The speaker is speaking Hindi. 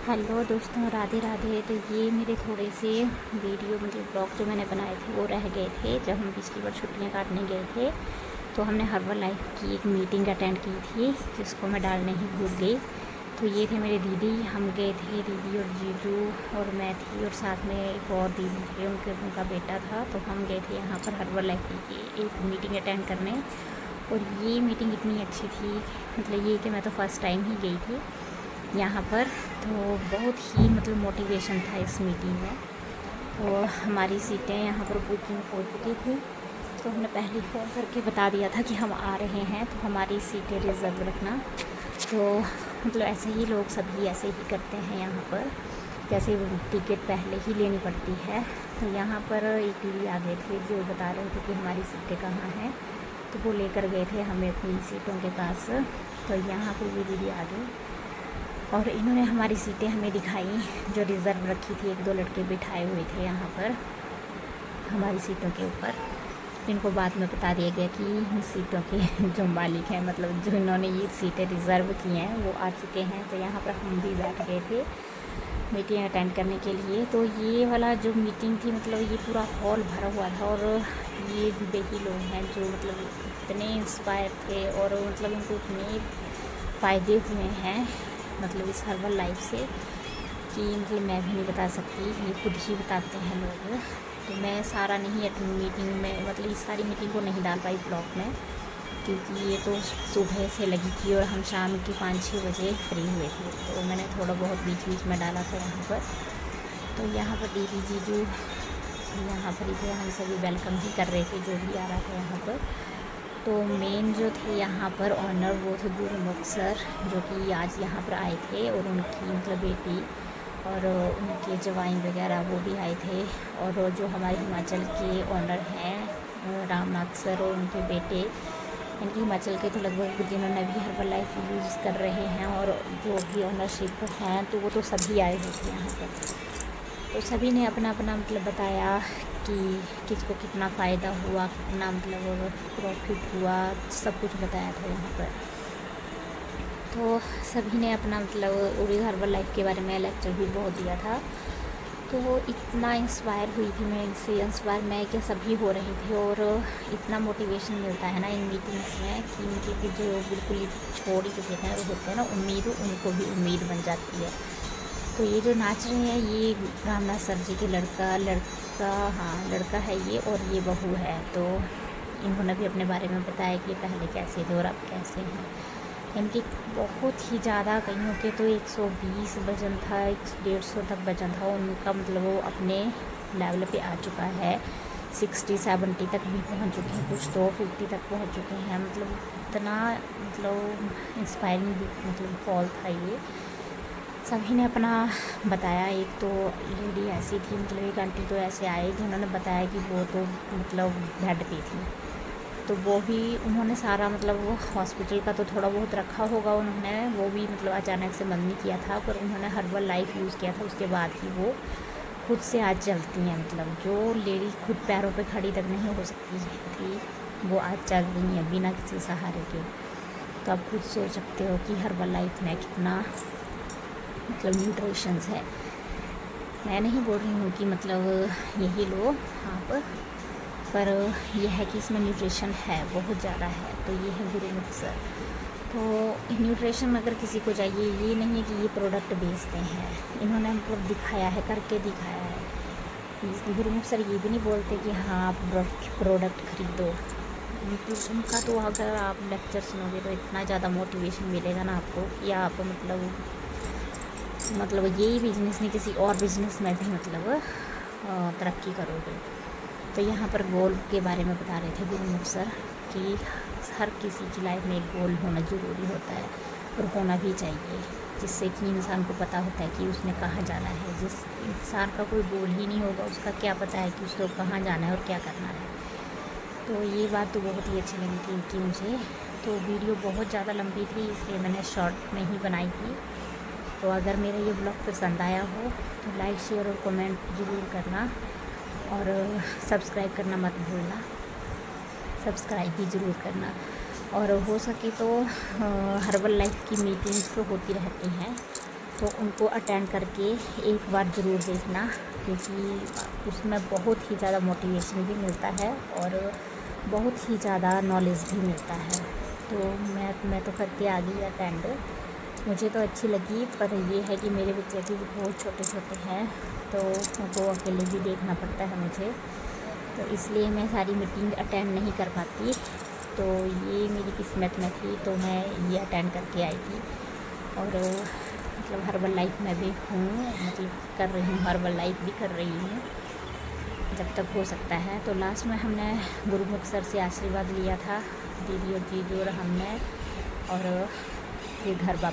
हेलो दोस्तों, राधे राधे। तो ये मेरे थोड़े से वीडियो ब्लॉग जो मैंने बनाए थे वो रह गए थे जब हम पिछली बार छुट्टियां काटने गए थे। तो हमने हर्बल लाइफ की एक मीटिंग अटेंड की थी जिसको मैं डालने ही भूल गई। तो ये थे मेरे दीदी, हम गए थे, दीदी और जीजू और मैं थी, और साथ में एक और दीदी थे, उनका बेटा था। तो हम गए थे यहाँ पर हर्बल लाइफ की एक मीटिंग अटेंड करने। और ये मीटिंग इतनी अच्छी थी, ये कि मैं तो फ़र्स्ट टाइम ही गई थी यहाँ पर। तो बहुत ही मोटिवेशन था इस मीटिंग में। तो हमारी सीटें यहाँ पर बुकिंग हो चुकी थी, तो हमने पहले फ़ोन करके बता दिया था कि हम आ रहे हैं, तो हमारी सीटें रिज़र्व रखना। तो ऐसे ही लोग सभी ऐसे ही करते हैं यहाँ पर, जैसे टिकट पहले ही लेनी पड़ती है। तो यहाँ पर एक दीदी आ गए थे जो बता रहे थे कि हमारी सीटें कहाँ हैं, तो वो लेकर गए थे हमें अपनी सीटों के पास। तो यहाँ पर ये दीदी आ गई और इन्होंने हमारी सीटें हमें दिखाई जो रिज़र्व रखी थी। एक दो लड़के बिठाए हुए थे यहाँ पर हमारी सीटों के ऊपर। इनको बाद में बता दिया गया कि इन सीटों के जो मालिक हैं, जो इन्होंने ये सीटें रिज़र्व की हैं, वो आ चुके हैं। तो यहाँ पर हम भी बैठ गए थे मीटिंग अटेंड करने के लिए। तो ये वाला जो मीटिंग थी, ये पूरा हॉल भरा हुआ था। और ये वही लोग हैं जो इतने इंस्पायर थे और उनको इतने फ़ायदे हुए हैं इस हर्बल लाइफ से कि मैं भी नहीं बता सकती, ये खुद ही बताते हैं लोग। तो मैं सारा नहीं मीटिंग में इस सारी मीटिंग को नहीं डाल पाई ब्लॉग में, क्योंकि ये तो सुबह से लगी थी और हम शाम के 5-6 बजे फ्री हुए थे। तो मैंने थोड़ा बहुत बीच बीच में डाला था यहाँ पर। तो यहाँ पर दीदी जीजू यहाँ पर ही थे, हम सभी वेलकम ही कर रहे थे जो भी आ रहा था यहाँ पर। तो मेन जो थे यहाँ पर ऑनर वो थे गुरुमुख सर, जो कि आज यहाँ पर आए थे, और उनकी बेटी और उनके जवाई वगैरह वो भी आए थे। और जो हमारे हिमाचल के ऑनर हैं रामनाथ सर और उनके बेटे, इनके हिमाचल के तो लगभग जिन्होंने भी हर्बल लाइफ यूज़ कर रहे हैं और जो भी ऑनरशिप हैं, तो वो तो सभी आए हुए थे यहाँ पर। तो सभी ने अपना अपना बताया कि किसको कितना फ़ायदा हुआ, कितना प्रॉफिट हुआ, सब कुछ बताया था यहाँ पर। तो सभी ने अपना उड़ी हर्बल लाइफ के बारे में लेक्चर भी बहुत दिया था। तो वो इतना इंस्पायर हुई थी मैं, इससे इंस्पायर मैं क्या सभी हो रहे थे। और इतना मोटिवेशन मिलता है ना इन मीटिंग्स में कि इनके जो बिल्कुल ही छोड़ ही चुके थे वो होते हैं ना उम्मीद, उनको भी उम्मीद बन जाती है। तो ये जो नाच रहे हैं ये रामनाथ सर जी के लड़का है ये, और ये बहू है। तो इन्होंने भी अपने बारे में बताया कि पहले कैसे थे और अब कैसे हैं। इनकी बहुत ही ज़्यादा, कईयों के तो 120 वजन था, 150 तक वजन था उनका। वो अपने लेवल पे आ चुका है, 60-70 तक भी पहुंच चुके हैं, कुछ तो 50 तक पहुंच चुके हैं। इतना इंस्पायरिंग कॉल था ये। सभी ने अपना बताया। एक तो लेडी ऐसी थी, एक आंटी तो ऐसे आए जिन्होंने बताया कि वो तो बेड पे थी। तो वो भी उन्होंने सारा वो हॉस्पिटल का तो थोड़ा बहुत रखा होगा उन्होंने, वो भी अचानक से बंद नहीं किया था, पर उन्होंने हर्बल लाइफ यूज़ किया था। उसके बाद ही वो खुद से आज चलती हैं। जो लेडी खुद पैरों पे खड़ी तक नहीं हो सकती थी, वो आज चल रही हैं बिना किसी सहारे के। तो आप खुद सोच सकते हो कि हर्बल लाइफ में कितना न्यूट्रिशंस है। मैं नहीं बोल रही हूँ कि यही लो आप, पर यह है कि इसमें न्यूट्रिशन है, बहुत ज़्यादा है। तो ये है गुरुमुख सर। तो न्यूट्रिशन अगर किसी को चाहिए, ये नहीं है कि ये प्रोडक्ट बेचते हैं, इन्होंने हमको दिखाया है, करके दिखाया है। गुरुमुख सर ये भी नहीं बोलते कि हाँ आप प्रोडक्ट खरीदो। उनका तो अगर आप लेक्चर सुनोगे तो इतना ज़्यादा मोटिवेशन मिलेगा ना आपको कि आप यही बिज़नेस नहीं, किसी और बिज़नेस में भी तरक्की करोगे। तो यहाँ पर गोल के बारे में बता रहे थे गुरुमुख सर कि हर किसी की लाइफ में एक गोल होना ज़रूरी होता है और होना भी चाहिए, जिससे कि इंसान को पता होता है कि उसने कहाँ जाना है। जिस इंसान का कोई गोल ही नहीं होगा, उसका क्या पता है कि उसको कहाँ जाना है और क्या करना है। तो ये बात तो बहुत ही अच्छी लगी थी कि मुझे। तो वीडियो बहुत ज़्यादा लंबी थी, इसलिए मैंने शॉर्ट में ही बनाई थी। तो अगर मेरा ये ब्लॉग पसंद आया हो तो लाइक, शेयर और कमेंट ज़रूर करना, और सब्सक्राइब करना मत भूलना, सब्सक्राइब भी ज़रूर करना। और हो सके तो हर्बल लाइफ की मीटिंग्स होती रहती हैं, तो उनको अटेंड करके एक बार ज़रूर देखना, क्योंकि उसमें बहुत ही ज़्यादा मोटिवेशन भी मिलता है और बहुत ही ज़्यादा नॉलेज भी मिलता है। तो मैं तो करके आ गई अटेंड, मुझे तो अच्छी लगी। पर ये है कि मेरे बच्चे भी बहुत छोटे छोटे हैं, तो उनको अकेले भी देखना पड़ता है मुझे, तो इसलिए मैं सारी मीटिंग अटेंड नहीं कर पाती। तो ये मेरी किस्मत में थी, तो मैं ये अटेंड करके आई थी। और मतलब हर्बल लाइफ में भी हूँ, मतलब कर रही हूँ, हर्बल लाइफ भी कर रही हूँ जब तक हो सकता है। तो लास्ट में हमने गुरुमुख सर से आशीर्वाद लिया था, दीदी और जीजू और हमने, और फिर घर वापस